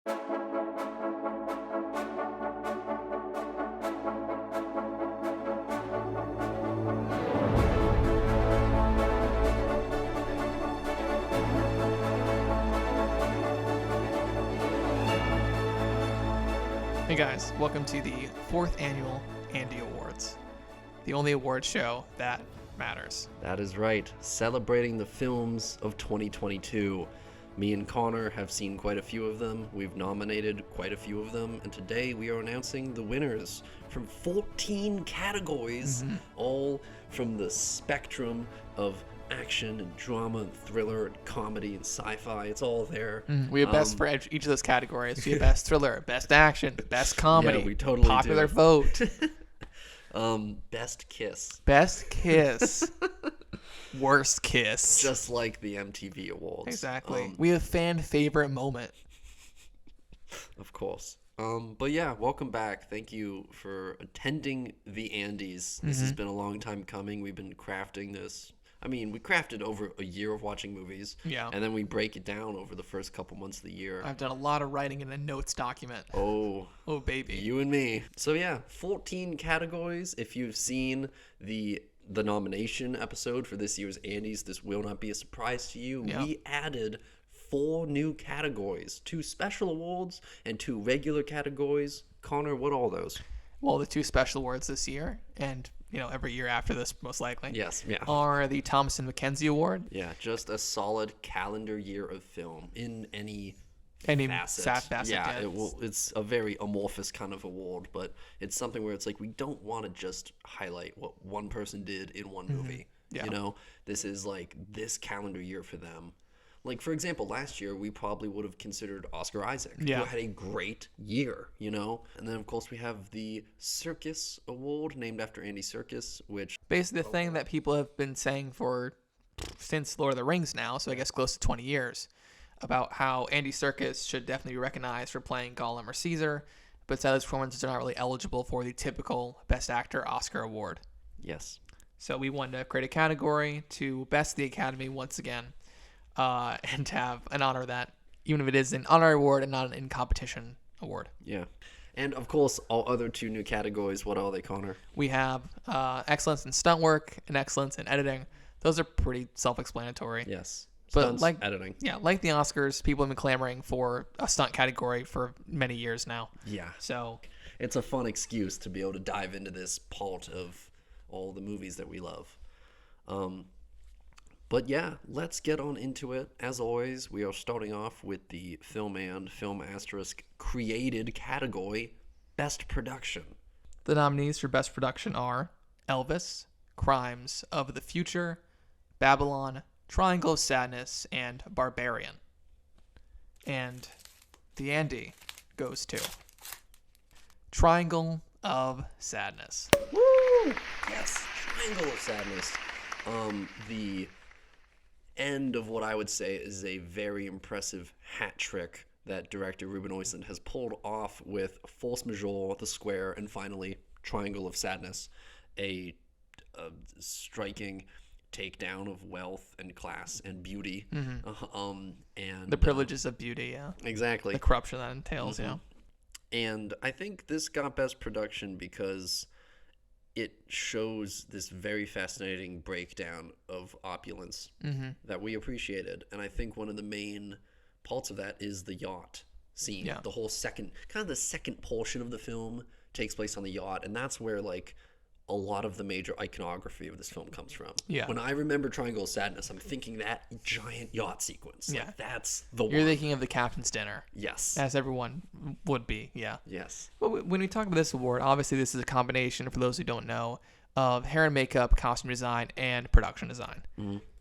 Hey guys, welcome to the 4th annual Andy Awards, the only award show that matters. That is right. Celebrating the films of 2022. Me and Connor have seen quite a few of them. We've nominated quite a few of them. And today we are announcing the winners from 14 categories, all from the spectrum of action and drama and thriller and comedy and sci-fi. It's all there. We have best for each of those categories. We have best thriller, best action, best comedy, Yeah, we totally popular do. vote, Best kiss. best kiss, worst kiss. Just like the MTV Awards. Exactly. We have fan favorite moment. Of course. But yeah, welcome back. Thank you for attending the Andes. This has been a long time coming. We've been crafting this. I mean, we crafted over a year of watching movies. Yeah. And then we break it down over the first couple months of the year. I've done a lot of writing in a notes document. Oh, baby. you and me. So yeah, 14 categories. If you've seen the nomination episode for this year's Andes, this will not be a surprise to you. Yeah. We added 4 new categories, 2 special awards and 2 regular categories. Connor, what are those? Well, the 2 special awards this year, and every year after this, most likely. Yes, yeah. Are the Thomasin McKenzie Award. Yeah, just a solid calendar year of film in any facet. Yeah, it's a very amorphous kind of award, but it's something where it's like we don't want to just highlight what one person did in one movie. Yeah. This is like this calendar year for them. Like, for example, last year we probably would have considered Oscar Isaac, who had a great year, And then, of course, we have the Serkis Award, named after Andy Serkis, which... Basically the thing that people have been saying since Lord of the Rings now, so I guess close to 20 years, about how Andy Serkis should definitely be recognized for playing Gollum or Caesar, but sadly his performances are not really eligible for the typical Best Actor Oscar Award. Yes. So we wanted to create a category to best the Academy once again. And have an honor that, even if it is an honor award and not an in-competition award. Yeah. And, of course, all other 2 new categories, what are they, Connor? We have excellence in stunt work and excellence in editing. Those are pretty self-explanatory. Yes. But Stunts, editing. Yeah, like the Oscars, people have been clamoring for a stunt category for many years now. Yeah. So it's a fun excuse to be able to dive into this part of all the movies that we love. But yeah, let's get on into it. As always, we are starting off with the Film and Film Asterisk created category, Best Production. The nominees for Best Production are Elvis, Crimes of the Future, Babylon, Triangle of Sadness, and Barbarian. And the Andy goes to Triangle of Sadness. Woo! Yes, Triangle of Sadness. The end of what I would say is a very impressive hat trick that director Ruben Östlund has pulled off with Force Majeure, The Square, and finally Triangle of Sadness, a striking takedown of wealth and class and beauty, and the privileges of beauty, yeah. Exactly. The corruption that entails, yeah. And I think this got Best Production because it shows this very fascinating breakdown of opulence that we appreciated. And I think one of the main parts of that is the yacht scene. Yeah. The whole the second portion of the film takes place on the yacht. And that's where, like, a lot of the major iconography of this film comes from. Yeah. When I remember Triangle of Sadness, I'm thinking that giant yacht sequence. Yeah. Like, that's the one. You're thinking of the captain's dinner. Yes. As everyone would be, yeah. Yes. But when we talk about this award, obviously this is a combination, for those who don't know, of hair and makeup, costume design, and production design.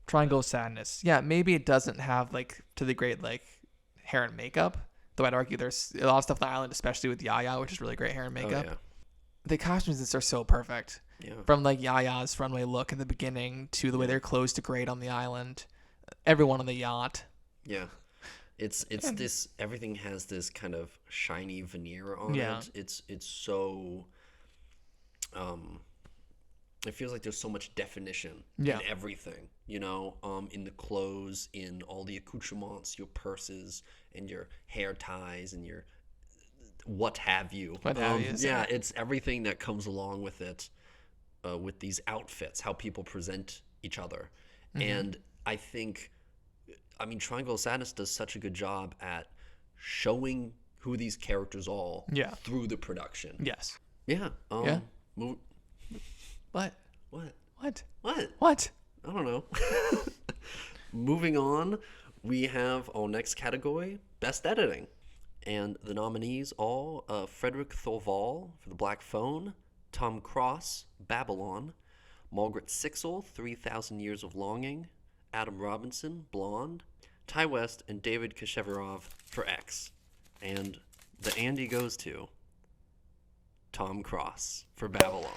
Triangle of Sadness. Yeah, maybe it doesn't have, like, to the great, like, hair and makeup, though I'd argue there's a lot of stuff on the island, especially with Yaya, which is really great hair and makeup. Oh, yeah. The costumes in this are so perfect. Yeah. From, like, Yaya's runway look in the beginning to the way their clothes degrade on the island. Everyone on the yacht. Yeah. It's this, everything has this kind of shiny veneer on Yeah. it. It's so it feels like there's so much definition Yeah. in everything, you know, in the clothes, in all the accoutrements, your purses and your hair ties and your what have you. What have you, Yeah, it's everything that comes along with it, with these outfits, how people present each other. And I think, I mean, Triangle of Sadness does such a good job at showing who these characters are Yeah. through the production. Yes. Yeah. Yeah. Move, What? what? What? What? What? I don't know. Moving on, we have our next category, Best Editing. And the nominees are Frederick Thorvall for The Black Phone, Tom Cross, Babylon, Margaret Sixel, 3,000 Years of Longing, Adam Robinson, Blonde, Ty West, and David Kashevarov for X. And the Andy goes to Tom Cross for Babylon.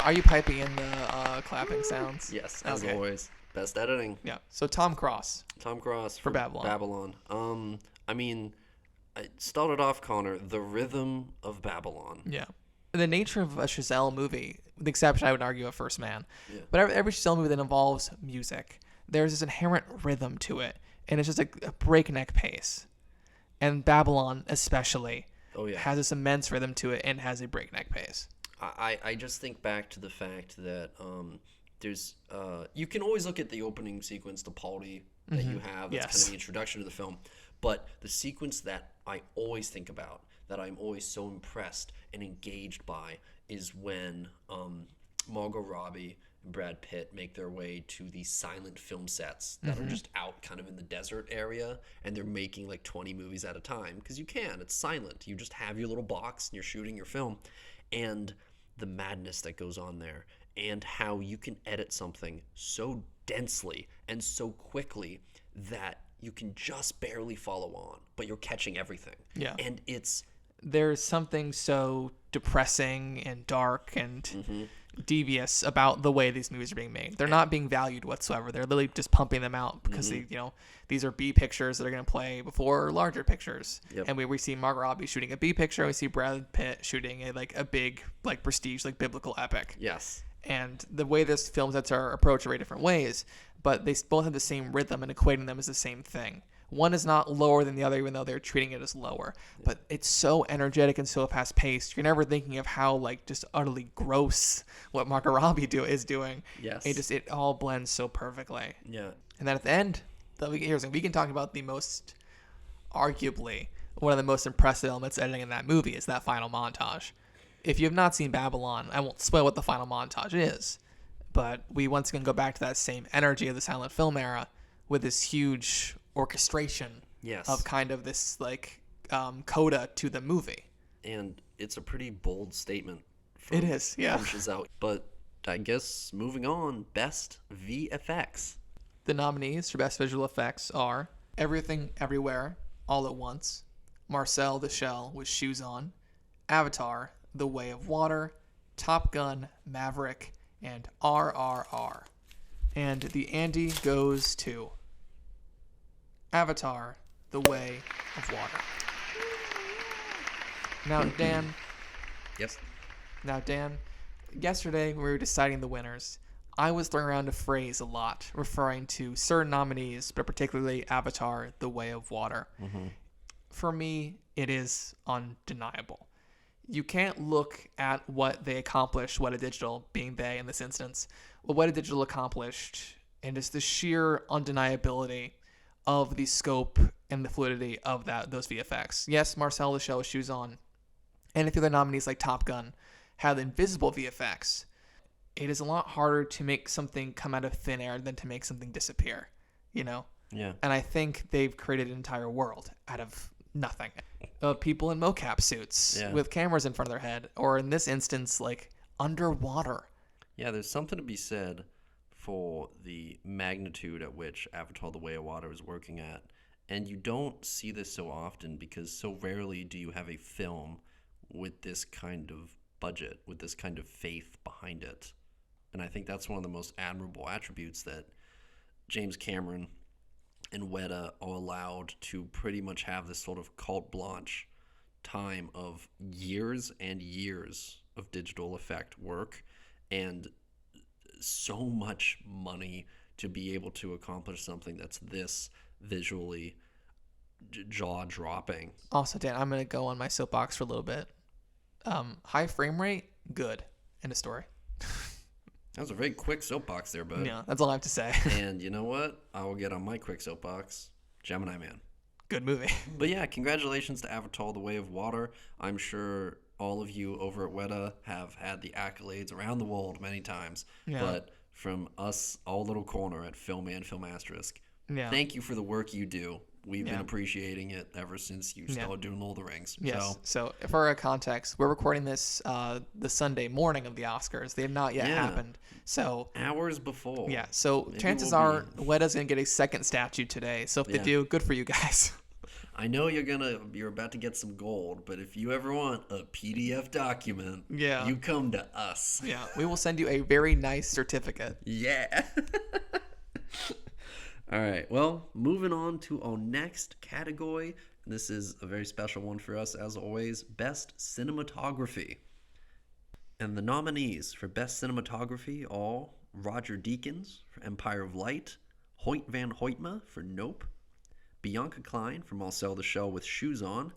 Are you piping in the clapping sounds? Yes, as Okay. always. Best editing. Yeah. So Tom Cross. Tom Cross for Babylon. I mean, it started off, Connor, the rhythm of Babylon. Yeah. The nature of a Chazelle movie, with the exception, I would argue, of First Man, Yeah. but every Chazelle movie that involves music, there's this inherent rhythm to it, and it's just like a breakneck pace. And Babylon, especially, Oh, yeah. has this immense rhythm to it and has a breakneck pace. I just think back to the fact that there's you can always look at the opening sequence, the party that you have. That's kind Yes. of the introduction to the film. But the sequence that I always think about, that I'm always so impressed and engaged by, is when Margot Robbie and Brad Pitt make their way to these silent film sets that are just out kind of in the desert area, and they're making like 20 movies at a time because you can. It's silent. You just have your little box and you're shooting your film, and the madness that goes on there, and how you can edit something so densely and so quickly that you can just barely follow on, but you're catching everything. Yeah. And it's There's something so depressing and dark and devious about the way these movies are being made. They're not being valued whatsoever. They're literally just pumping them out because these are B pictures that are going to play before larger pictures. Yep. And we see Margot Robbie shooting a B picture. We see Brad Pitt shooting a big prestige biblical epic. yes. And the way this film sets are approached are very different ways, but they both have the same rhythm, and equating them as the same thing. One is not lower than the other, even though they're treating it as lower. But it's so energetic and so fast paced. You're never thinking of how just utterly gross what Margot Robbie is doing. Yes. It all blends so perfectly. Yeah. And then at the end, we can talk about arguably one of the most impressive elements of editing in that movie is that final montage. If you have not seen Babylon, I won't spoil what the final montage is, but we once again go back to that same energy of the silent film era with this huge orchestration Yes. of kind of this coda to the movie. And it's a pretty bold statement. It is, yeah. From Chazelle. But I guess moving on, best VFX. The nominees for Best Visual Effects are Everything Everywhere All at Once, Marcel the Shell with Shoes On, Avatar, The Way of Water, Top Gun, Maverick, and RRR. And the Andy goes to Avatar, The Way of Water. Now, Dan, yesterday when we were deciding the winners, I was throwing around a phrase a lot, referring to certain nominees, but particularly Avatar, The Way of Water. For me, it is undeniable. You can't look at what they accomplished, Weta Digital, being they in this instance, what Weta Digital accomplished, and just the sheer undeniability of the scope and the fluidity of those VFX. Yes, Marcel the Shell with Shoes On, and if the other nominees like Top Gun had invisible VFX, it is a lot harder to make something come out of thin air than to make something disappear, Yeah. And I think they've created an entire world out of nothing. People in mocap suits with cameras in front of their head, or in this instance, underwater. Yeah, there's something to be said for the magnitude at which Avatar: The Way of Water is working at. And you don't see this so often because so rarely do you have a film with this kind of budget, with this kind of faith behind it. And I think that's one of the most admirable attributes that James Cameron and Weta are allowed to pretty much have this sort of carte blanche time of years and years of digital effect work and so much money to be able to accomplish something that's this visually jaw-dropping. Also, Dan, I'm going to go on my soapbox for a little bit. High frame rate, good. End of story. That was a very quick soapbox there, bud. Yeah, that's all I have to say. And you know what? I will get on my quick soapbox. Gemini Man. Good movie. But yeah, congratulations to Avatar: The Way of Water. I'm sure all of you over at Weta have had the accolades around the world many times. Yeah. But from us, all little corner at Film and Film Asterisk, Yeah. thank you for the work you do. We've Yeah. been appreciating it ever since you started doing Lord of the Rings. Yes. So for context, we're recording this the Sunday morning of the Oscars. They have not yet happened. So hours before. yeah. So Maybe chances we'll are Weta's gonna get a second statue today. So if they do, good for you guys. I know you're about to get some gold, but if you ever want a PDF document, you come to us. Yeah. We will send you a very nice certificate. Yeah. All right. Well, moving on to our next category. This is a very special one for us, as always. Best Cinematography. And the nominees for Best Cinematography are Roger Deakins for Empire of Light, Hoyt van Hoytma for Nope, Bianca Klein for Marcel the Shell with Shoes On,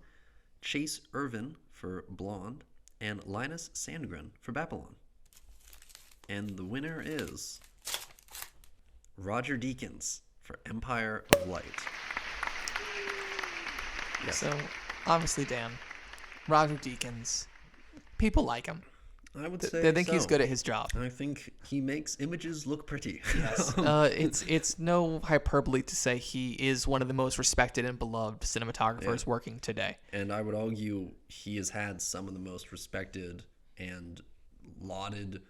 Chase Irvin for Blonde, and Linus Sandgren for Babylon. And the winner is Roger Deakins for Empire of Light. Yes. So obviously, Dan, Roger Deakins, people like him. I would say they think so. he's good at his job. I think he makes images look pretty. Yes. It's no hyperbole to say he is one of the most respected and beloved cinematographers working today. And I would argue he has had some of the most respected and lauded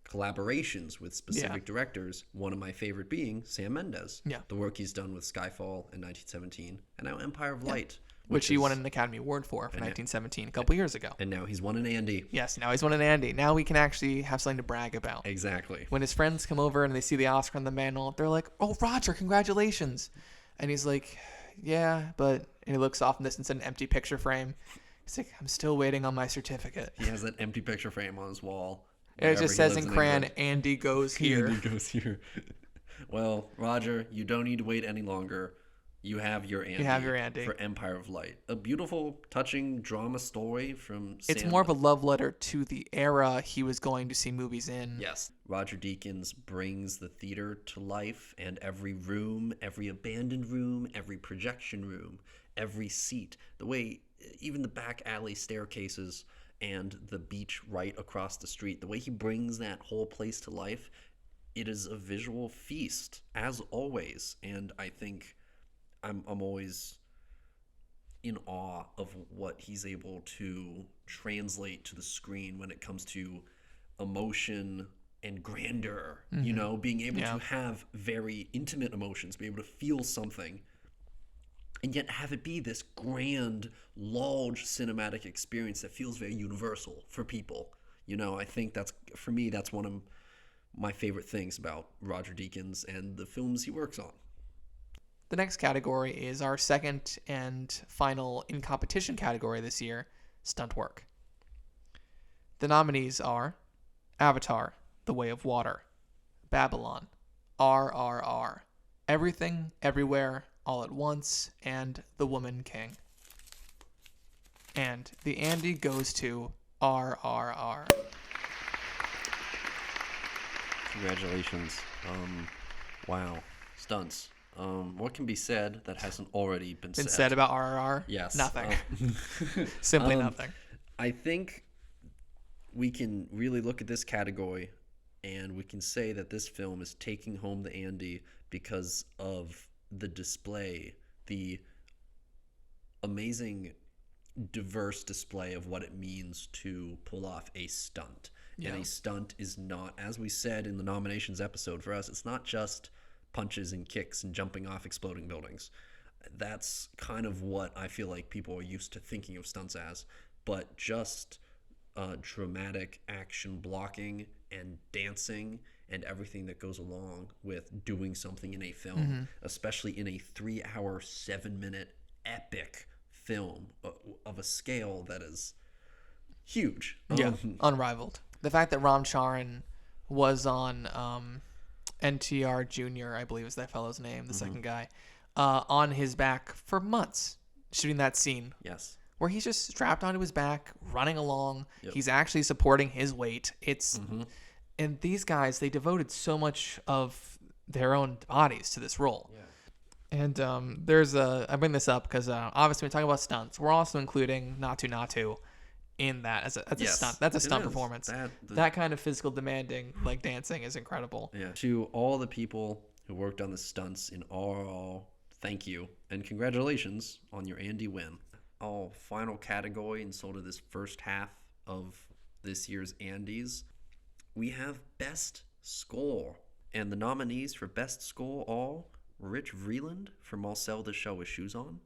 collaborations with specific directors, one of my favorite being Sam Mendes. Yeah. The work he's done with Skyfall in 1917, and now Empire of Light. Which he won an Academy Award for 1917, a couple years ago. And now he's won an Andy. Yes, now he's won an Andy. Now we can actually have something to brag about. Exactly. When his friends come over and they see the Oscar on the mantle, they're like, "Oh, Roger, congratulations." And he's like, "Yeah, but..." And he looks off in this and it's an empty picture frame. He's like, "I'm still waiting on my certificate." He has that empty picture frame on his wall. And it just says in crayon, "Andy goes here." Andy goes here. Well, Roger, you don't need to wait any longer. You have your Andy. For Empire of Light. A beautiful, touching drama story from It's more of a love letter to the era he was going to see movies in. Yes. Roger Deakins brings the theater to life, and every room, every abandoned room, every projection room, every seat, the way even the back alley staircases and the beach right across the street, the way he brings that whole place to life, it is a visual feast, as always. And I think I'm always in awe of what he's able to translate to the screen when it comes to emotion and grandeur, you know, being able to have very intimate emotions, be able to feel something, and yet have it be this grand, large cinematic experience that feels very universal for people. You know, I think that's, for me, that's one of my favorite things about Roger Deakins and the films he works on. The next category is our second and final in competition category this year, stunt work. The nominees are Avatar: The Way of Water, Babylon, RRR, Everything, Everywhere, All at Once, and The Woman King. And the Andy goes to RRR. Congratulations. Wow. Stunts. What can be said that hasn't already been said about RRR? Yes. Nothing. Simply nothing. I think we can really look at this category and we can say that this film is taking home the Andy because of the display, the amazing, diverse display of what it means to pull off a stunt. Yeah. And a stunt is not, as we said in the nominations episode for us, it's not just punches and kicks and jumping off exploding buildings. That's kind of what I feel like people are used to thinking of stunts as, but just dramatic action blocking and dancing and everything that goes along with doing something in a film, especially in a 3-hour, 7-minute epic film of a scale that is huge. Yeah, unrivaled. The fact that Ram Charan was on NTR Jr., I believe is that fellow's name, the second guy, on his back for months shooting that scene. Yes. Where he's just strapped onto his back, running along. Yep. He's actually supporting his weight. It's and these guys, they devoted so much of their own bodies to this role. Yeah. And I bring this up because obviously when we talk about stunts, we're also including Natu in that as a stunt. That's a stunt performance. That kind of physical demanding, like dancing, is incredible. Yeah. To all the people who worked on the stunts in all, thank you and congratulations on your Andy win. Our final category and sort of this first half of this year's Andes, we have Best Score. And the nominees for Best Score are Rich Vreeland for Marcel the Shell with Shoes On,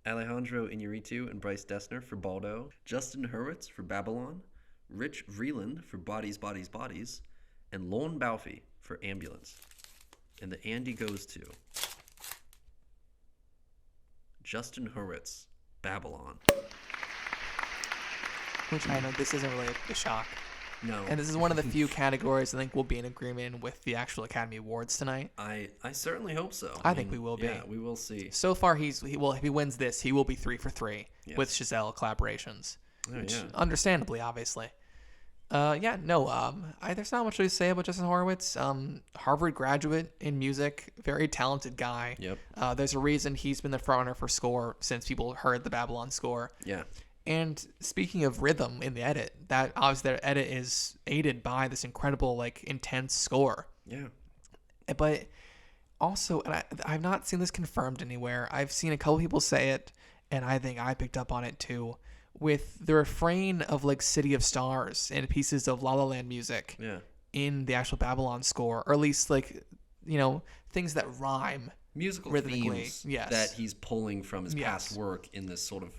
Alejandro Iñárritu and Bryce Dessner for Baldo, Justin Hurwitz for Babylon, Rich Vreeland for Bodies, Bodies, Bodies, and Lorne Balfe for Ambulance. And the Andy goes to Justin Hurwitz, Babylon. Which I know this isn't really a shock. No. And this is one of the few categories I think we'll be in agreement with the actual Academy Awards tonight. I certainly hope so. I think we will be. Yeah, we will see. So far, if he wins this, he will be 3 for 3 with Giselle collaborations. Which, understandably, obviously. There's not much to say about Justin Horowitz. Harvard graduate in music, very talented guy. Yep. There's a reason he's been the frontrunner for score since people heard the Babylon score. Yeah. And speaking of rhythm in the edit, that obviously their edit is aided by this incredible, like, intense score. Yeah. But also, and I've not seen this confirmed anywhere. I've seen a couple people say it, and I think I picked up on it too, with the refrain of, like, City of Stars and pieces of La La Land music in the actual Babylon score, or at least, like, things that rhyme. Musical rhythmically. themes that he's pulling from his past work in this sort of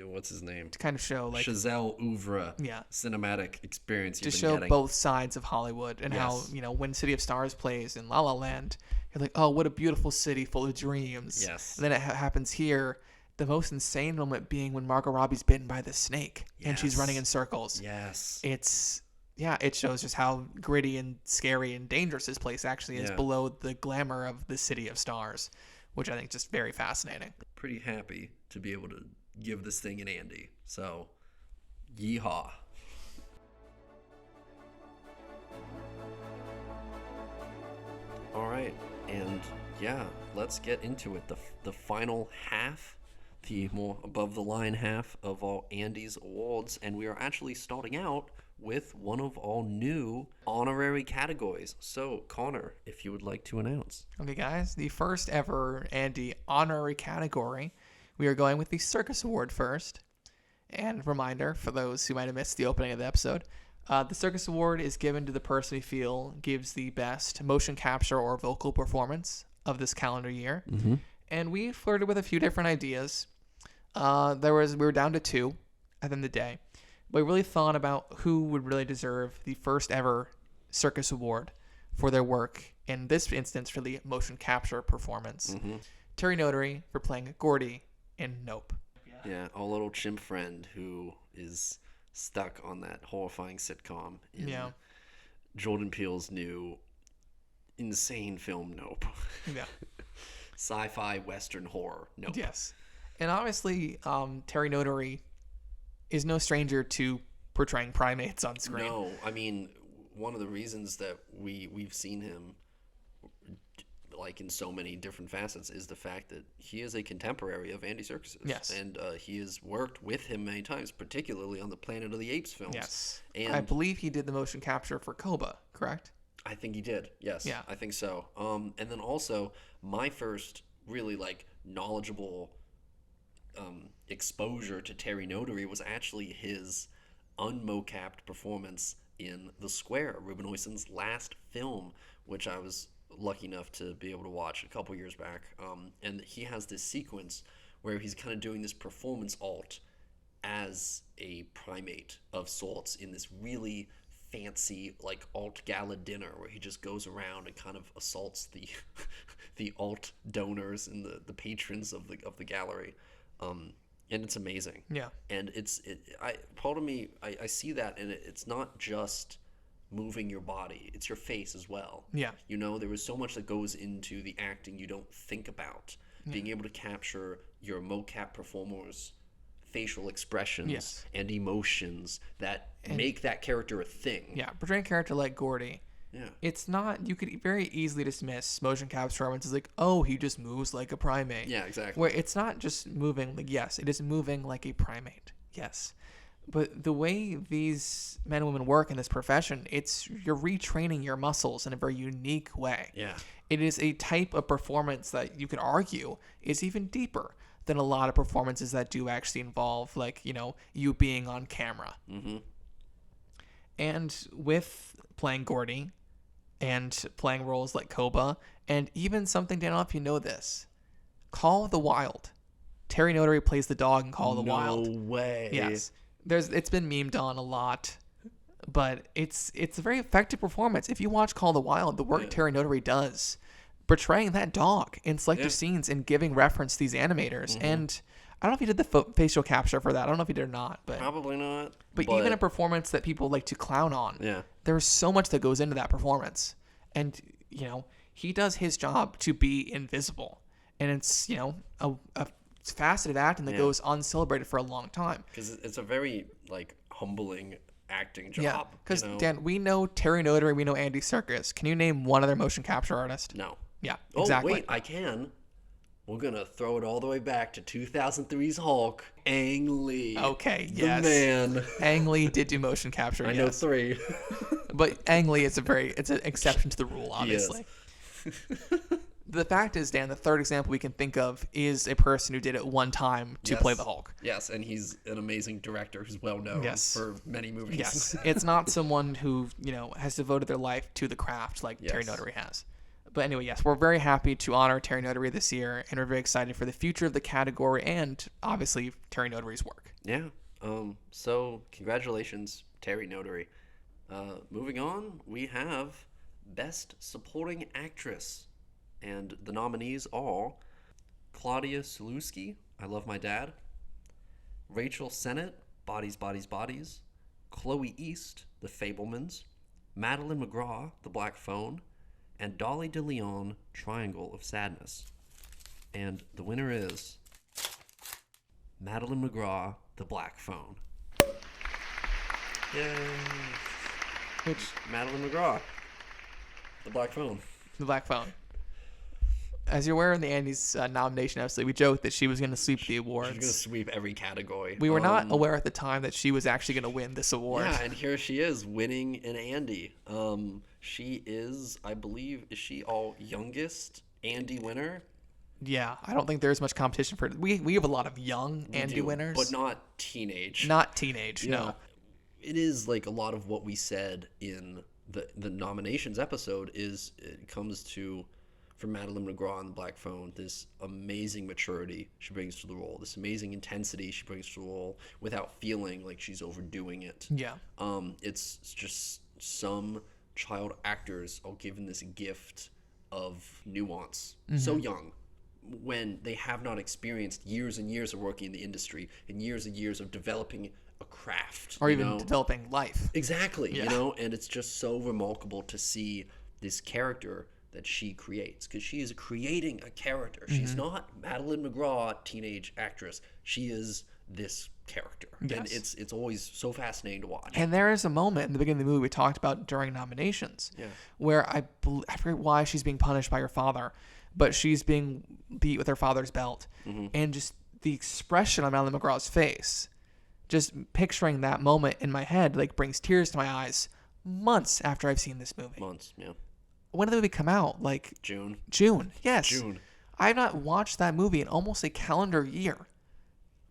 what's his name? To kind of show, like, Chazelle oeuvre cinematic experience. To show both sides of Hollywood and how, when City of Stars plays in La La Land, you're like, oh, what a beautiful city full of dreams. Yes. And then it happens here, the most insane moment being when Margot Robbie's bitten by the snake and she's running in circles. Yes. It shows just how gritty and scary and dangerous this place actually is below the glamour of the City of Stars, which I think is just very fascinating. Pretty happy to be able to give this thing an Andy. So, yeehaw. All right, and let's get into it. The final half, the more above the line half of our Andy's Awards, and we are actually starting out with one of our new honorary categories. So, Connor, if you would like to announce. Okay, guys, the first ever Andy honorary category. We are going with the Serkis Award first. And reminder for those who might have missed the opening of the episode, the Serkis Award is given to the person we feel gives the best motion capture or vocal performance of this calendar year. Mm-hmm. And we flirted with a few different ideas. We were down to 2 at the end of the day. But we really thought about who would really deserve the first ever Serkis Award for their work, in this instance for the motion capture performance. Mm-hmm. Terry Notary for playing Gordy in Nope. Yeah, our little chimp friend who is stuck on that horrifying sitcom in Jordan Peele's new insane film Nope. Yeah. Sci-fi Western horror Nope. Yes. And obviously, Terry Notary is no stranger to portraying primates on screen. No, I mean, one of the reasons that we've seen him like in so many different facets is the fact that he is a contemporary of Andy Serkis's. Yes. And he has worked with him many times, particularly on the Planet of the Apes films. Yes. And I believe he did the motion capture for Koba, correct? I think he did. Yes. Yeah. I think so. And then also my first really like knowledgeable exposure to Terry Notary was actually his unmocapped performance in The Square, Ruben Oyston's last film, which I was lucky enough to be able to watch a couple years back. And he has this sequence where he's kind of doing this performance alt as a primate of sorts in this really fancy like alt gala dinner where he just goes around and kind of assaults the alt donors and the patrons of the gallery. and it's amazing. Yeah. And part of me, I see that, and it's not just moving your body, it's your face as well. Yeah. You know, there is so much that goes into the acting you don't think about. Being able to capture your mocap performers' facial expressions and emotions that make that character a thing. Yeah, portraying a character like Gordy. Yeah. It's not, you could very easily dismiss motion capture performances like, oh, he just moves like a primate. Yeah, exactly. Where it's not just moving, like, yes, it is moving like a primate. Yes. But the way these men and women work in this profession, you're retraining your muscles in a very unique way. Yeah. It is a type of performance that you could argue is even deeper than a lot of performances that do actually involve, like, you know, you being on camera. Mm-hmm. And with playing Gordy and playing roles like Koba, and even something, Dan, I don't know if you know this, Call of the Wild. Terry Notary plays the dog in Call of the Wild. No way. Yes. It's been memed on a lot, but it's a very effective performance. If you watch Call of the Wild, the work Terry Notary does portraying that dog in selective scenes and giving reference to these animators. And I don't know if he did the facial capture for that. I don't know if he did or not, but Probably not. But even a performance that people like to clown on, Yeah. there's so much that goes into that performance. And, you know, he does his job to be invisible. And it's, you know, a faceted acting that goes uncelebrated for a long time. Because it's a very, like, humbling acting job. Yeah, because, you know? Dan, we know Terry Notary, we know Andy Serkis. Can you name one other motion capture artist? No. Yeah, Oh, exactly. wait, I can. We're going to throw it all the way back to 2003's Hulk, Ang Lee. Okay, the yes. man. Ang Lee did do motion capture, I yes. know 3. But Ang Lee is it's an exception to the rule, obviously. Yes. The fact is, Dan, the third example we can think of is a person who did it one time to play the Hulk. Yes, and he's an amazing director who's well known for many movies. Yes, it's not someone who, you know, has devoted their life to the craft like Terry Notary has. But anyway, yes, we're very happy to honor Terry Notary this year, and we're very excited for the future of the category and, obviously, Terry Notary's work. Yeah. So, congratulations, Terry Notary. Moving on, we have Best Supporting Actress. And the nominees are Claudia Sulewski, I Love My Dad, Rachel Sennett, Bodies, Bodies, Bodies, Chloe East, The Fabelmans, Madeline McGraw, The Black Phone, and Dolly DeLeon, Triangle of Sadness. And the winner is Madeline McGraw, The Black Phone. Yay! Which Madeline McGraw, The Black Phone. The Black Phone. As you're aware in the Andy's nomination episode, we joked that she was going to sweep the awards. She's going to sweep every category. We were not aware at the time that she was actually going to win this award. Yeah, and here she is winning an Andy. She is, I believe, is she our youngest Andy winner? Yeah, I don't think there's much competition for it. We have a lot of young Andy winners. But not teenage. Not teenage, no. It is like a lot of what we said in the nominations episode is it comes to, for Madeline McGraw on The Black Phone, this amazing maturity she brings to the role, this amazing intensity she brings to the role without feeling like she's overdoing it. Yeah. It's just some child actors are given this gift of nuance so young when they have not experienced years and years of working in the industry and years of developing a craft. Or even developing life. Exactly, you know, and it's just so remarkable to see this character that she creates, because she is creating a character. She's not Madeline McGraw, teenage actress. She is this character. Yes. And it's always so fascinating to watch. And there is a moment in the beginning of the movie we talked about during nominations where I forget why she's being punished by her father, but she's being beat with her father's belt. And just the expression on Madeline McGraw's face, just picturing that moment in my head, like brings tears to my eyes months after I've seen this movie. Months, yeah. When did the movie come out? Like June, yes. June. I have not watched that movie in almost a calendar year.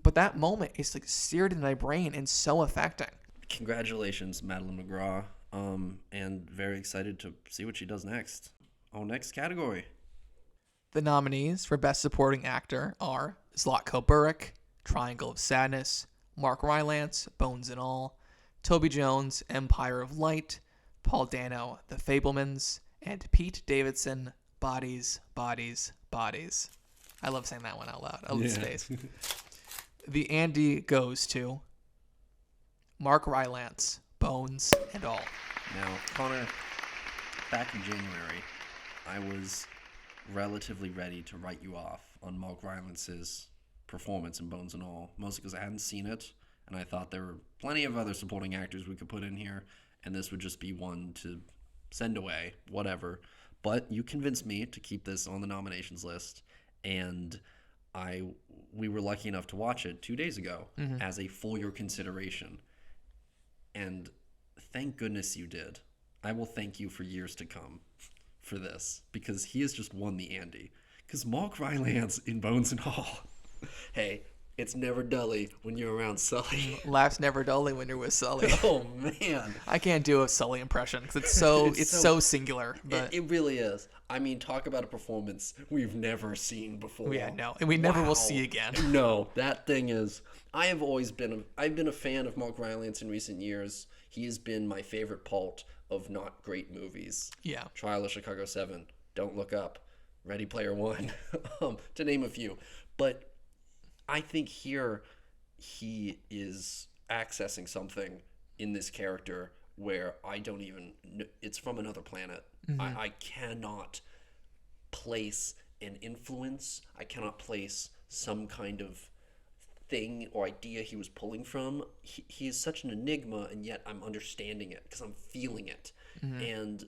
But that moment is like seared in my brain and so affecting. Congratulations, Madeline McGraw. And very excited to see what she does next. Our next category. The nominees for Best Supporting Actor are Zlatko Buric, Triangle of Sadness, Mark Rylance, Bones and All, Toby Jones, Empire of Light, Paul Dano, The Fabelmans, and Pete Davidson, Bodies, Bodies, Bodies. I love saying that one out loud. I love his face. the Andy goes to Mark Rylance, Bones and all. Now, Connor, back in January, I was relatively ready to write you off on Mark Rylance's performance in Bones and All, mostly because I hadn't seen it, and I thought there were plenty of other supporting actors we could put in here, and this would just be one to send away, whatever. But you convinced me to keep this on the nominations list, and we were lucky enough to watch it 2 days ago as a for your consideration. And thank goodness you did. I will thank you for years to come for this, because he has just won the Andy. Because Mark Rylance in Bones and All, hey, it's never dully when you're around Sully. Laughs never dully when you're with Sully. Oh, man. I can't do a Sully impression because it's so singular. But it really is. I mean, talk about a performance we've never seen before. Yeah, no. And we never will see again. No, that thing is... I've been a fan of Mark Rylance in recent years. He has been my favorite part of not great movies. Yeah. Trial of Chicago 7, Don't Look Up, Ready Player One, to name a few. But I think here he is accessing something in this character where I don't even... It's from another planet. I cannot place an influence. I cannot place some kind of thing or idea he was pulling from. He is such an enigma, and yet I'm understanding it because I'm feeling it. And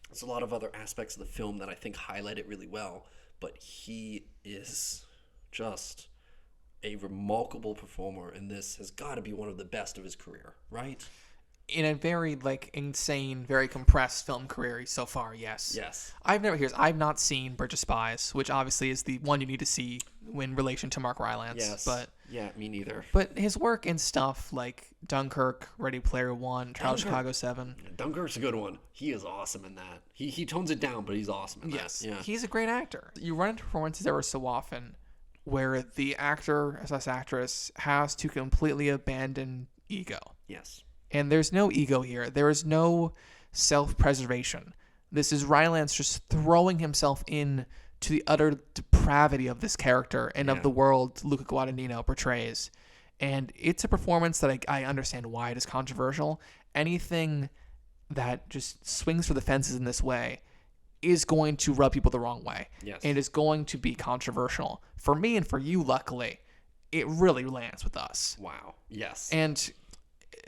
there's a lot of other aspects of the film that I think highlight it really well, but he is just a remarkable performer, and this has got to be one of the best of his career, right? In a very insane, very compressed film career so far, yes. Yes. I've not seen Bridge of Spies, which obviously is the one you need to see in relation to Mark Rylance. Yes. But yeah, me neither. But his work in stuff like Dunkirk, Ready Player One, Trial of Chicago 7. Dunkirk's a good one. He is awesome in that. He tones it down, but he's awesome in that. Yes. Yeah. He's a great actor. You run into performances every so often where the actor/actress has to completely abandon ego. Yes. And there's no ego here. There is no self-preservation. This is Rylance just throwing himself in to the utter depravity of this character and of the world Luca Guadagnino portrays. And it's a performance that I understand why it is controversial. Anything that just swings for the fences in this way is going to rub people the wrong way. Yes. And is going to be controversial. For me and for you, luckily, it really lands with us. Wow. Yes. And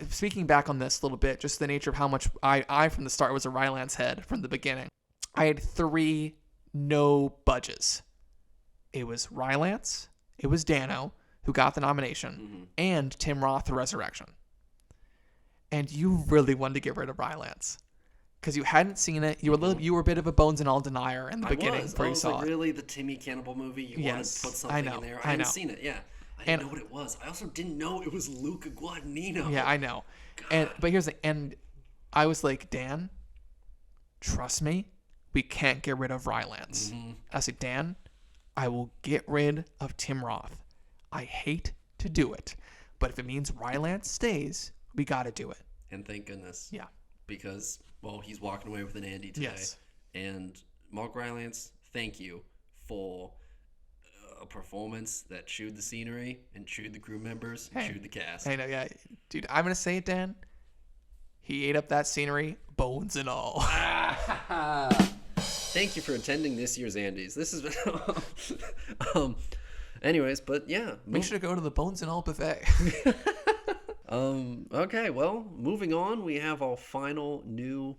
speaking back on this a little bit, just the nature of how much I from the start was a Rylance head from the beginning. I had 3 no budges. It was Rylance, it was Dano, who got the nomination, and Tim Roth for Resurrection. And you really wanted to get rid of Rylance because you hadn't seen it. You were a bit of a Bones and All denier in the beginning before you saw it. Really, the Timmy Cannibal movie? You wanted to put something in there? I hadn't seen it. Yeah. I didn't know what it was. I also didn't know it was Luca Guadagnino. Yeah, I know. But here's the end. I was like, Dan, trust me, we can't get rid of Rylance. I said, Dan, I will get rid of Tim Roth. I hate to do it, but if it means Rylance stays, we got to do it. And thank goodness. Yeah. Because, well, he's walking away with an Andy today. Yes. And Mark Rylance, thank you for a performance that chewed the scenery and chewed the crew members and chewed the cast. I know, yeah. Dude, I'm going to say it, Dan. He ate up that scenery, bones and all. Thank you for attending this year's Andes. This has been... anyways, but yeah. Make sure to go to the Bones and All buffet. Okay, well, moving on, we have our final new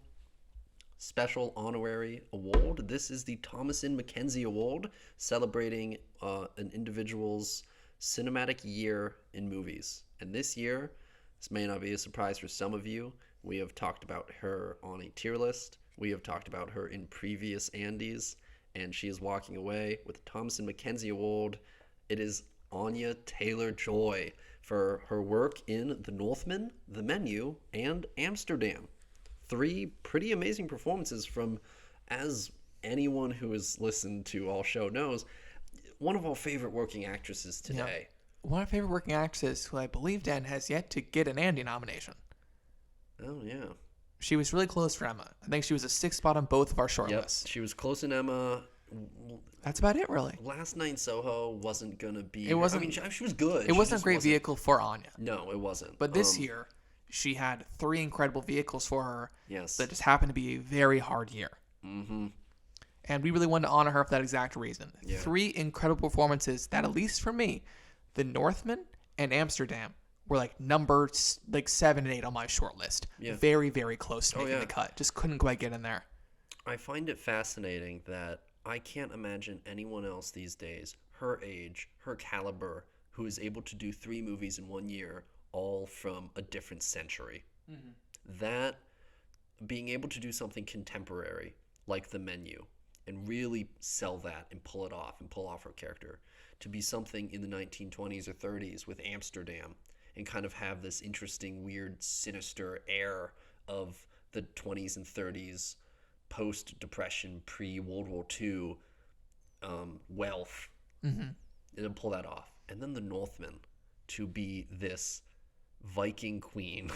special honorary award. This is the Thomasin McKenzie Award, celebrating an individual's cinematic year in movies. And this year, this may not be a surprise for some of you, we have talked about her on a tier list. We have talked about her in previous Andes, and she is walking away with the Thomasin McKenzie Award. It is Anya Taylor-Joy for her work in The Northman, The Menu, and Amsterdam. 3 pretty amazing performances from, as anyone who has listened to our show knows, one of our favorite working actresses today. Yeah. One of our favorite working actresses who I believe, Dan, has yet to get an Andy nomination. Oh, yeah. She was really close for Emma. I think she was a 6th spot on both of our shortlists. She was close in Emma. That's about it, really. Last Night in Soho wasn't gonna be. It wasn't. I mean, she was good. It wasn't a great vehicle for Anya. No, it wasn't. But this year, she had 3 incredible vehicles for her. Yes. That just happened to be a very hard year. Mm-hmm. And we really wanted to honor her for that exact reason. Yeah. 3 incredible performances that, at least for me, The Northman and Amsterdam were like number 7 and 8 on my short list. Yeah. Very, very close to making the cut. Just couldn't quite get in there. I find it fascinating that I can't imagine anyone else these days, her age, her caliber, who is able to do 3 movies in 1 year, all from a different century. Mm-hmm. That, being able to do something contemporary, like The Menu, and really sell that and pull off her character, to be something in the 1920s or 30s with Amsterdam, and kind of have this interesting, weird, sinister air of the 20s and 30s, post-Depression, pre-World War II wealth, and then pull that off. And then The Northman, to be this Viking queen,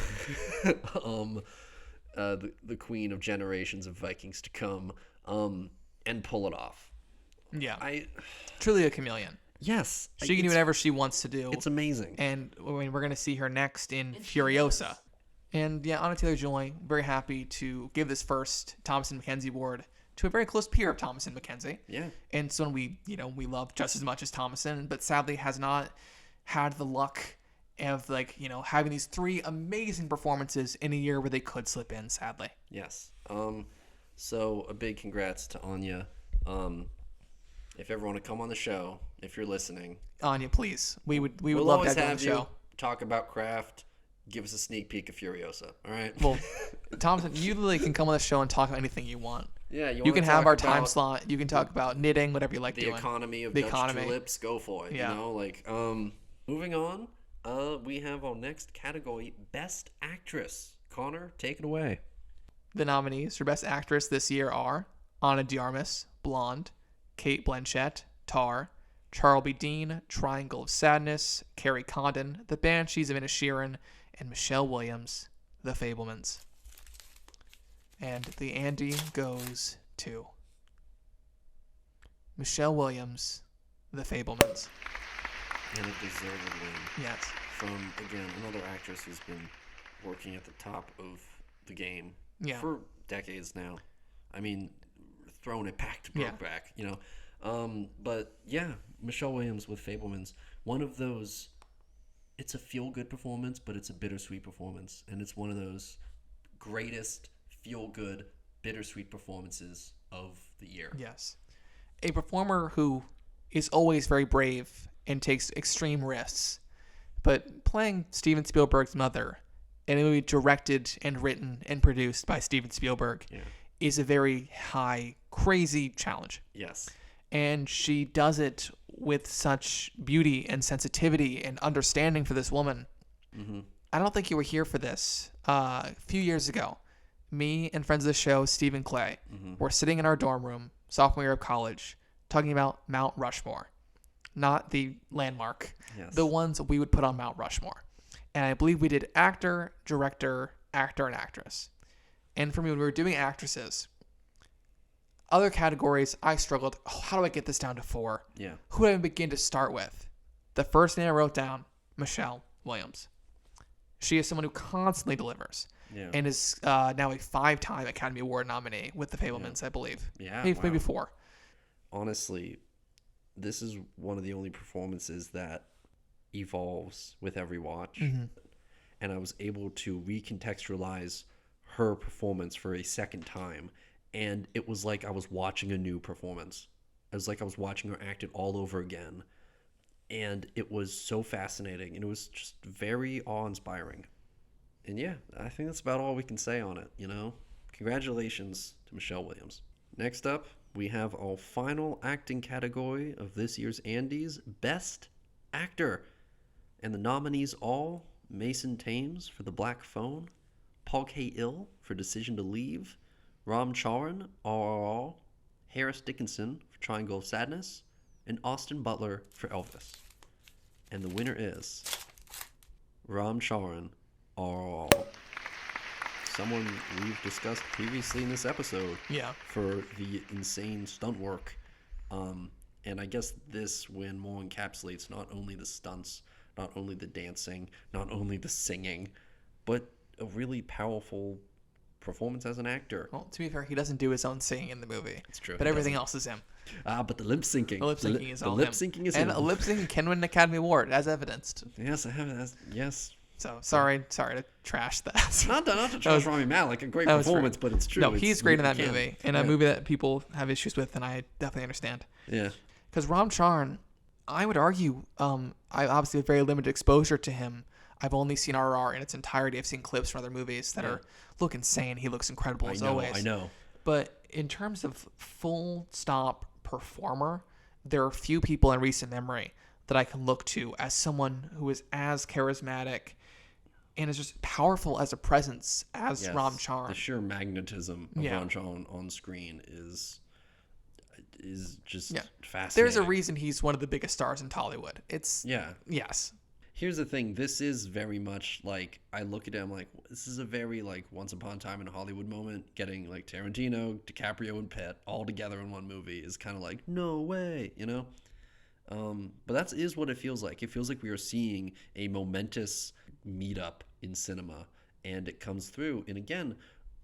the queen of generations of Vikings to come, and pull it off. Yeah. Truly a chameleon. Yes. She can do whatever she wants to do. It's amazing. And I mean, we're going to see her next in Furiosa. And yeah, Anna Taylor-Joy, very happy to give this first Thomasin McKenzie Award to a very close peer of Thomasin McKenzie. Yeah. And someone we love just as much as Thomasin, but sadly has not had the luck of having these 3 amazing performances in a year where they could slip in, sadly. Yes. So a big congrats to Anya. If ever want to come on the show, if you're listening, Anya, please. We would we'll love always to have have you on the you show. talk about craft. Give us a sneak peek of Furiosa. All right. Well, Thomasin, you literally can come on the show and talk about anything you want. Yeah, you can have our time slot. You can talk about knitting, whatever you like the doing. Economy of the Dutch economy. tulips. Go for it. Yeah. Moving on. We have our next category: Best Actress. Connor, take it away. The nominees for Best Actress this year are Ana de Armas, Blonde; Kate Blanchett, Tar; Charlie Dean, Triangle of Sadness; Carrie Condon, The Banshees of Inisherin; and Michelle Williams, The Fabelmans. And the Andy goes to Michelle Williams, The Fabelmans. And a deserved win. Yes. From, again, another actress who's been working at the top of the game for decades now. I mean, throwing it back to Brokeback, But, yeah, Michelle Williams with Fabelmans. One of those, it's a feel-good performance, but it's a bittersweet performance. And it's one of those greatest feel-good, bittersweet performances of the year. Yes. A performer who is always very brave and takes extreme risks. But playing Steven Spielberg's mother in a movie directed and written and produced by Steven Spielberg is a very high, crazy challenge. Yes. And she does it with such beauty and sensitivity and understanding for this woman. Mm-hmm. I don't think you were here for this. A few years ago, me and friends of the show, Steve and Clay, were sitting in our dorm room, sophomore year of college, talking about Mount Rushmore. Not the landmark. Yes. The ones we would put on Mount Rushmore. And I believe we did actor, director, actor, and actress. And for me, when we were doing actresses, other categories, I struggled. Oh, how do I get this down to 4? Yeah. Who do I begin to start with? The first name I wrote down, Michelle Williams. She is someone who constantly delivers. Yeah. And is now a 5-time Academy Award nominee with The Fabelmans, I believe. Yeah. Maybe 4. Honestly, this is one of the only performances that evolves with every watch. Mm-hmm. And I was able to recontextualize her performance for a second time. And it was like I was watching a new performance. It was like I was watching her act it all over again. And it was so fascinating. And it was just very awe-inspiring. And yeah, I think that's about all we can say on it, Congratulations to Michelle Williams. Next up, we have our final acting category of this year's Andes, Best Actor. And the nominees all: Mason Thames for The Black Phone, Paul K. Ill for Decision to Leave, Ram Charan, RRR, Harris Dickinson for Triangle of Sadness, and Austin Butler for Elvis. And the winner is Ram Charan, RRR. Someone we've discussed previously in this episode. Yeah. For the insane stunt work And I guess this win more encapsulates not only the stunts, not only the dancing, not only the singing, but a really powerful performance as an actor. Well, to be fair, he doesn't do his own singing in the movie. It's true. But everything else is him. But the lip syncing. The lip syncing is all The lip him. syncing is and him. a lip syncing can win an Academy Award, as evidenced. Yes, I have. Yes. So sorry to trash that. Not to trash Rami Malek, a great performance, but it's true. No, he's great in that movie. movie, in a movie that people have issues with, and I definitely understand. Yeah. Because Ram Charan, I would argue, I obviously have very limited exposure to him. I've only seen RRR in its entirety. I've seen clips from other movies that look insane. He looks incredible as always. I know. But in terms of full stop performer, there are few people in recent memory that I can look to as someone who is as charismatic and is just powerful as a presence as Ram Charan. The sheer magnetism of Ram Charan on screen is just fascinating. There's a reason he's one of the biggest stars in Tollywood. Yes. Here's the thing. This is very much like, I look at him like, this is a very like Once Upon a Time in Hollywood moment. Getting like Tarantino, DiCaprio, and Pitt all together in one movie is kind of like, no way, you know? But that is what it feels like. It feels like we are seeing a momentous meetup in cinema, and it comes through. And again,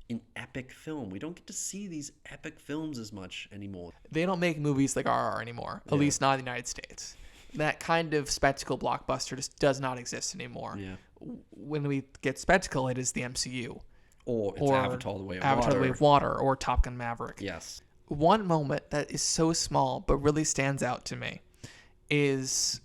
an epic film. We don't get to see these epic films as much anymore. They don't make movies like RR anymore, at least not in the United States. That kind of spectacle blockbuster just does not exist anymore. Yeah. When we get spectacle, it is the MCU. Or it's Avatar: The Way of Water. Avatar: The Way of Water, or Top Gun: Maverick. Yes. One moment that is so small but really stands out to me is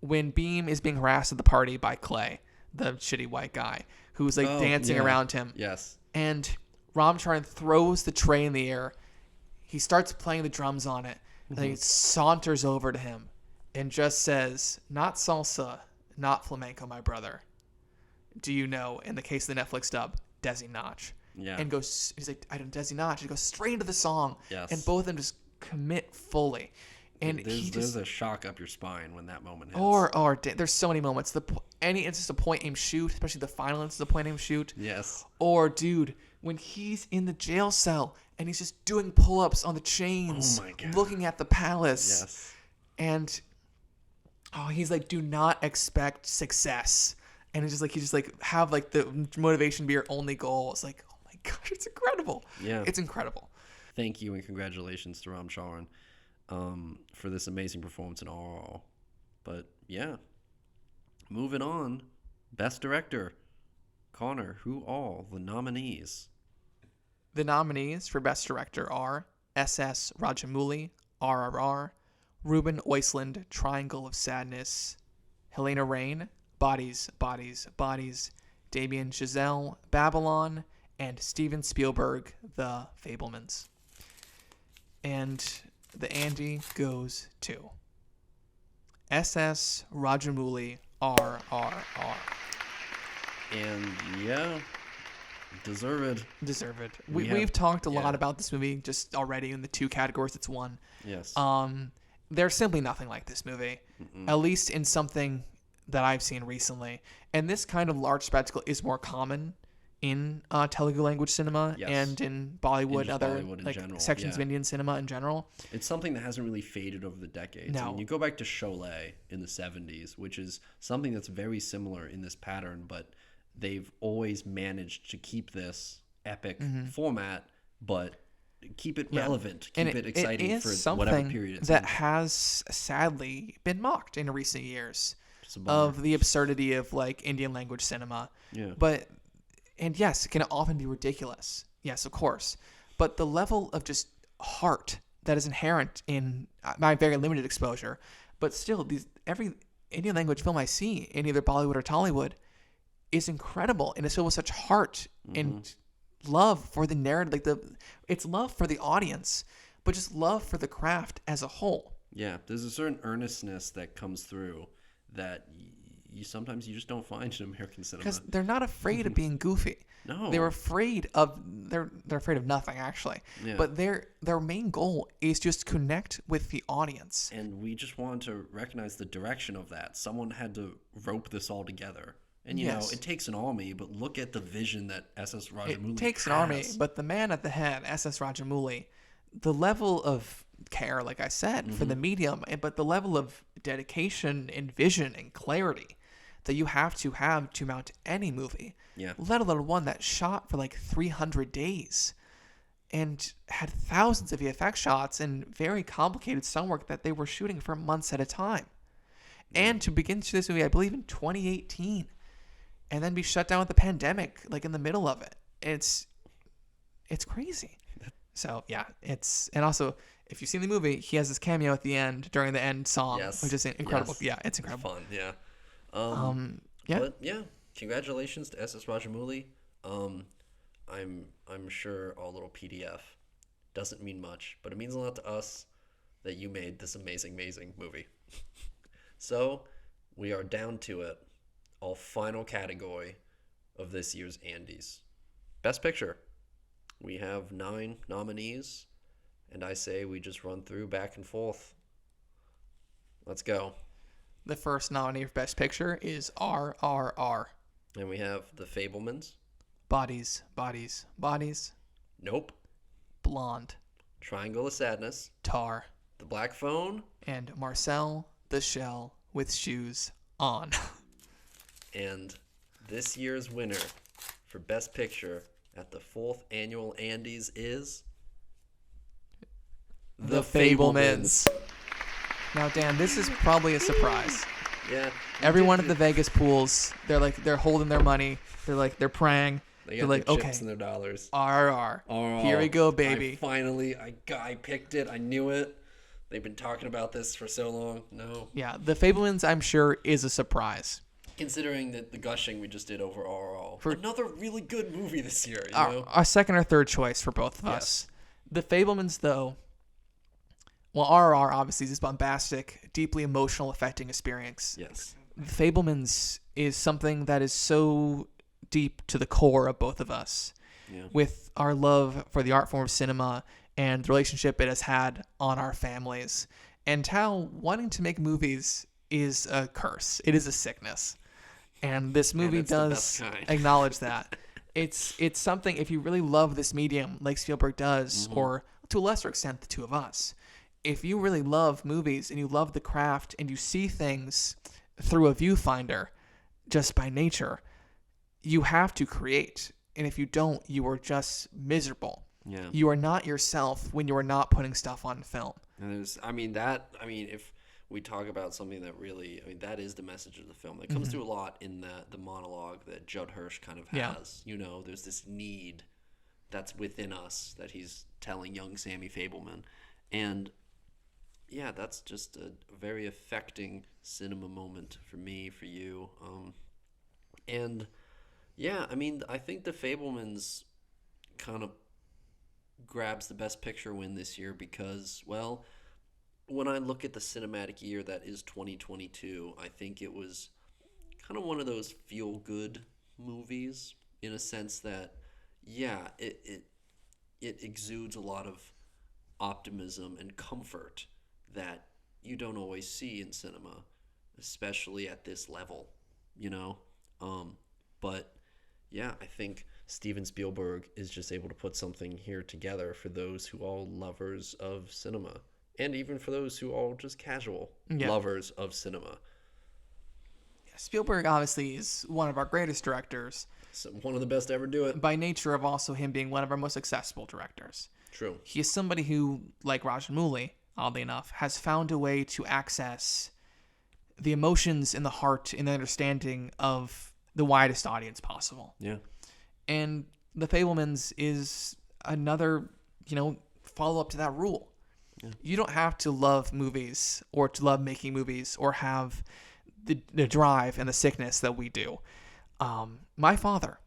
when Beam is being harassed at the party by Clay, the shitty white guy, who's like dancing around him. Yes. And Ram Charan throws the tray in the air. He starts playing the drums on it. And then he saunters over to him and just says, "Not salsa, not flamenco, my brother. Do you know," in the case of the Netflix dub, Desi Notch. Yeah. And he's like, "I don't Desi Notch." He goes straight into the song. Yes. And both of them just commit fully. And there's a shock up your spine when that moment hits. There's so many moments. It's just a point aim shoot, especially the final instance of point aim shoot. Yes. Or dude, when he's in the jail cell and he's just doing pull-ups on the chains, looking at the palace. Yes. And he's like, "Do not expect success." And it's just like have like the motivation be your only goal. It's like, oh my gosh, it's incredible. Yeah. It's incredible. Thank you and congratulations to Ram Charan for this amazing performance in RRR. But yeah, moving on. Best Director. Connor, who are the nominees? The nominees for Best Director are S.S. Rajamouli, RRR, Ruben Oisland, Triangle of Sadness, Helena Rain, Bodies, Bodies, Bodies, Damien Chazelle, Babylon, and Steven Spielberg, The Fabelmans. And the Andy goes to S.S. Rajamouli, RRR. And yeah, deserved. We've talked a lot about this movie just already in the two categories it's won. Yes. There's simply nothing like this movie, at least in something that I've seen recently. And this kind of large spectacle is more common in Telugu language cinema and in Bollywood, Bollywood sections of Indian cinema in general. It's something that hasn't really faded over the decades. No. I mean, you go back to Sholay in the 70s, which is something that's very similar in this pattern, but they've always managed to keep this epic format, but keep it relevant, keep it exciting for whatever period it's that in. has sadly been mocked in recent years of the absurdity of like Indian language cinema. Yeah. And yes, it can often be ridiculous. Yes, of course. But the level of just heart that is inherent in my very limited exposure, but still, every Indian language film I see in either Bollywood or Tollywood is incredible, and it's filled with such heart and love for the narrative. It's love for the audience, but just love for the craft as a whole. Yeah, there's a certain earnestness that comes through that you sometimes just don't find in American cinema. Because they're not afraid of being goofy. No, they're afraid of nothing actually. Yeah. But their main goal is just connect with the audience. And we just want to recognize the direction of that. Someone had to rope this all together. And you know, it takes an army, but look at the vision that S.S. Rajamouli It takes has. an army, but the man at the head, S.S. Rajamouli, the level of care, like I said, for the medium, but the level of dedication and vision and clarity that you have to mount any movie, let alone one that shot for like 300 days and had thousands of VFX shots and very complicated stunt work that they were shooting for months at a time. And to begin to this movie, I believe in 2018, and then be shut down with the pandemic, like in the middle of it. It's crazy. So yeah, and also if you've seen the movie, he has this cameo at the end during the end song, which is incredible. Yes. Yeah, it's incredible. Fun. Yeah. Yeah. But yeah, congratulations to S.S. Rajamouli. I'm sure our little PDF doesn't mean much, but it means a lot to us that you made this amazing movie. So we are down to it. Our final category of this year's Andes. Best Picture. We have 9 nominees, and I say we just run through back and forth. Let's go. The first nominee for Best Picture is RRR. And we have The Fabelmans. Bodies, Bodies, Bodies. Nope. Blonde. Triangle of Sadness. Tar. The Black Phone. And Marcel the Shell with Shoes On. And this year's winner for Best Picture at the 4th Annual Andes is The Fabelmans. Now, Dan, this is probably a surprise. Yeah. Everyone at the Vegas pools, they're holding their money. They're praying. They got they're like, their okay, chips and their dollars. RRR. Here we go, baby. I picked it. I knew it. They've been talking about this for so long. No. Yeah, The Fabelmans, I'm sure, is a surprise. Considering that the gushing we just did over RRR. For another really good movie this year, you know? Our second or third choice for both of us. The Fabelmans, though, well, RRR obviously is this bombastic, deeply emotional, affecting experience. Yes. The Fabelmans is something that is so deep to the core of both of us. Yeah. With our love for the art form of cinema and the relationship it has had on our families, and how wanting to make movies is a curse. It is a sickness. And this movie does acknowledge that. It's something, if you really love this medium like Spielberg does, or to a lesser extent the two of us, if you really love movies and you love the craft and you see things through a viewfinder just by nature, you have to create. And if you don't, you are just miserable. Yeah. You are not yourself when you are not putting stuff on film. And if we talk about something that really, that is the message of the film. That comes through a lot in the monologue that Judd Hirsch kind of has. Yeah. You know, there's this need that's within us that he's telling young Sammy Fabelman. And yeah, that's just a very affecting cinema moment for me, for you. And yeah, I think The Fabelmans kind of grabs the Best Picture win this year because, well, when I look at the cinematic year that is 2022, I think it was kind of one of those feel-good movies in a sense that, yeah, it exudes a lot of optimism and comfort that you don't always see in cinema, especially at this level, you know? But yeah, I think Steven Spielberg is just able to put something here together for those who are lovers of cinema. And even for those who are just casual lovers of cinema. Spielberg obviously is one of our greatest directors. So one of the best to ever do it. By nature of also him being one of our most accessible directors. True. He is somebody who, like Rajamouli, oddly enough, has found a way to access the emotions in the heart and the understanding of the widest audience possible. Yeah. And The Fabelmans is another, follow-up to that rule. Yeah. You don't have to love movies or to love making movies or have the drive and the sickness that we do. My father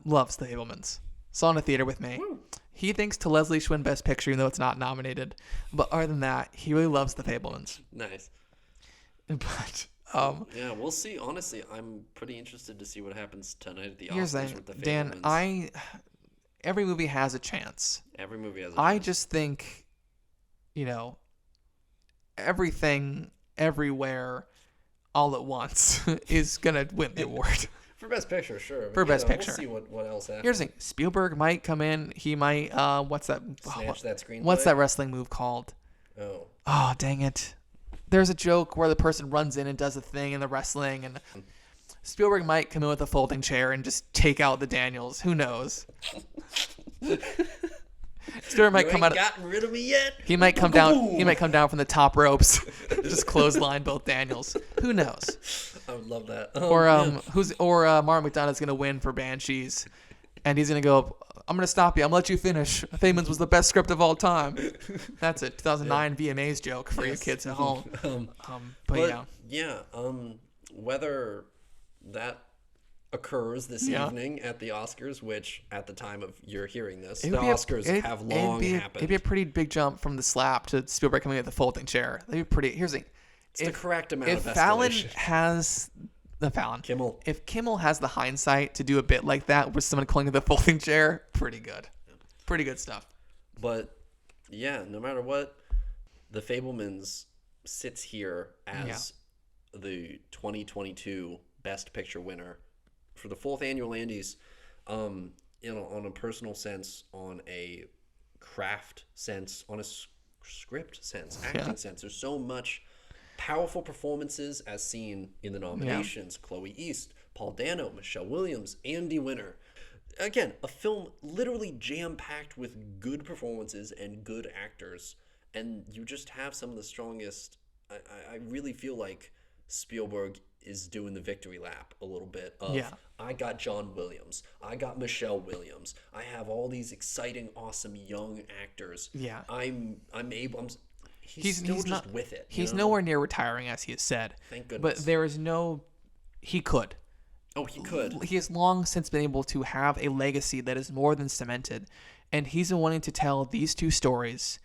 loves The Fabelmans. Saw it in a theater with me. Woo. He thinks To Leslie should win Best Picture, even though it's not nominated. But other than that, he really loves The Fabelmans. Nice. But yeah, we'll see. Honestly, I'm pretty interested to see what happens tonight at the Oscars with The Fabelmans. Dan, every movie has a chance. Every movie has a chance. I just think, everything, everywhere, all at once is gonna win the award. For Best Picture, sure. For Best Picture. We'll see what else happens. Here's the thing. Spielberg might come in. He might, what's that? Snatch that screenplay. What's that wrestling move called? Oh, dang it. There's a joke where the person runs in and does a thing in the wrestling, and Spielberg might come in with a folding chair and just take out the Daniels. Who knows? Spielberg might come out. Gotten rid of me yet? He might come down. He might come down from the top ropes, just clothesline both Daniels. Who knows? I would love that. Martin McDonagh's gonna win for Banshees, and he's gonna go, I'm gonna stop you. I'm gonna let you finish. Feynman's was the best script of all time. That's it. 2009 VMA's joke for you kids at home. But whether that occurs this evening at the Oscars, which at the time of you're hearing this, the Oscars have long happened. It'd be a pretty big jump from the slap to Spielberg coming at the folding chair. That'd be pretty. Here's the. It's the correct amount of escalation. If Kimmel has the hindsight to do a bit like that with someone calling it the folding chair, pretty good. Pretty good stuff. But, yeah, no matter what, The Fabelmans sits here as the 2022 Best Picture winner for the 4th annual Andes. On a personal sense, on a craft sense, on a script sense, acting sense. There's so much powerful performances as seen in the nominations. Chloe East, Paul Dano, Michelle Williams, Andy Winter. Again, a film literally jam-packed with good performances and good actors. And you just have some of the strongest. I really feel like Spielberg is doing the victory lap a little bit of, I got John Williams, I got Michelle Williams, I have all these exciting, awesome young actors. He's still just with it. He's nowhere near retiring, as he has said. Thank goodness. But there is he could. Oh, he could. He has long since been able to have a legacy that is more than cemented. And he's been wanting to tell these two stories,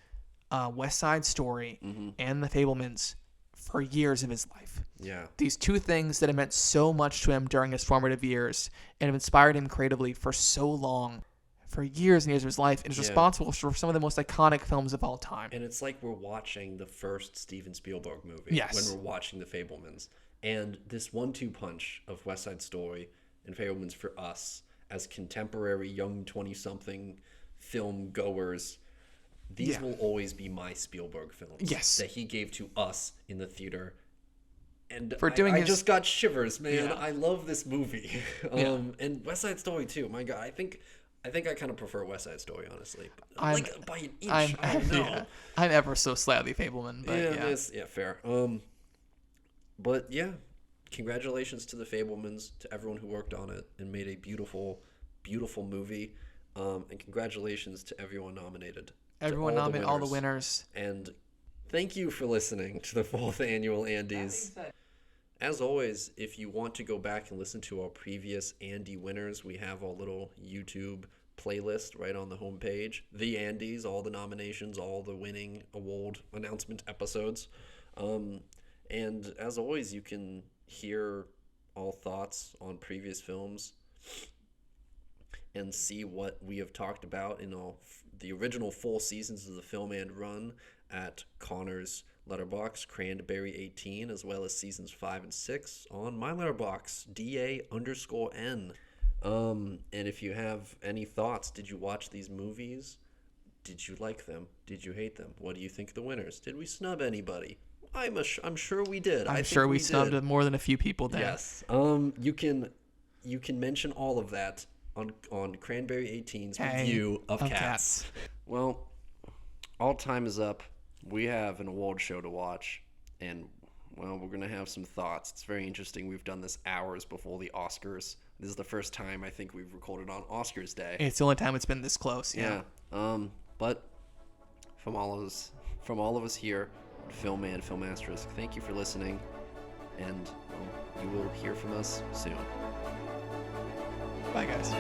West Side Story and The Fabelmans, for years of his life. Yeah. These two things that have meant so much to him during his formative years and have inspired him creatively for so long, for years and years of his life, and is responsible for some of the most iconic films of all time. And it's like we're watching the first Steven Spielberg movie when we're watching The Fabelmans. And this 1-2 punch of West Side Story and Fabelmans for us as contemporary young 20-something film goers, these will always be my Spielberg films that he gave to us in the theater. And I just got shivers, man. I love this movie. And West Side Story too. My God, I think I kind of prefer West Side Story, honestly. By an inch. I don't know. I'm ever so slightly Fabelman, but fair. But yeah, congratulations to The Fabelmans, to everyone who worked on it and made a beautiful, beautiful movie. And congratulations to everyone nominated. All the winners. And thank you for listening to the 4th annual Andes. As always, if you want to go back and listen to our previous Andy winners, we have our little YouTube playlist right on the homepage. The Andes, all the nominations, all the winning award announcement episodes. And as always, you can hear all thoughts on previous films and see what we have talked about in the original 4 seasons of the Film and Run at Connor's Letterboxd, Cranberry18, as well as seasons 5 and 6 on my Letterboxd, DA_N. And if you have any thoughts, did you watch these movies? Did you like them? Did you hate them? What do you think of the winners? Did we snub anybody? I'm sure we did. I'm sure we snubbed more than a few people did. Yes. You can mention all of that on Cranberry 18's review of Cats. Well, all time is up. We have an award show to watch, and we're going to have some thoughts. It's very interesting. We've done this hours before the Oscars. This is the first time I think we've recorded on Oscars Day. It's the only time it's been this close. Yeah. But from all of us here at Film and Film Asterisk, thank you for listening, and you will hear from us soon. Bye, guys.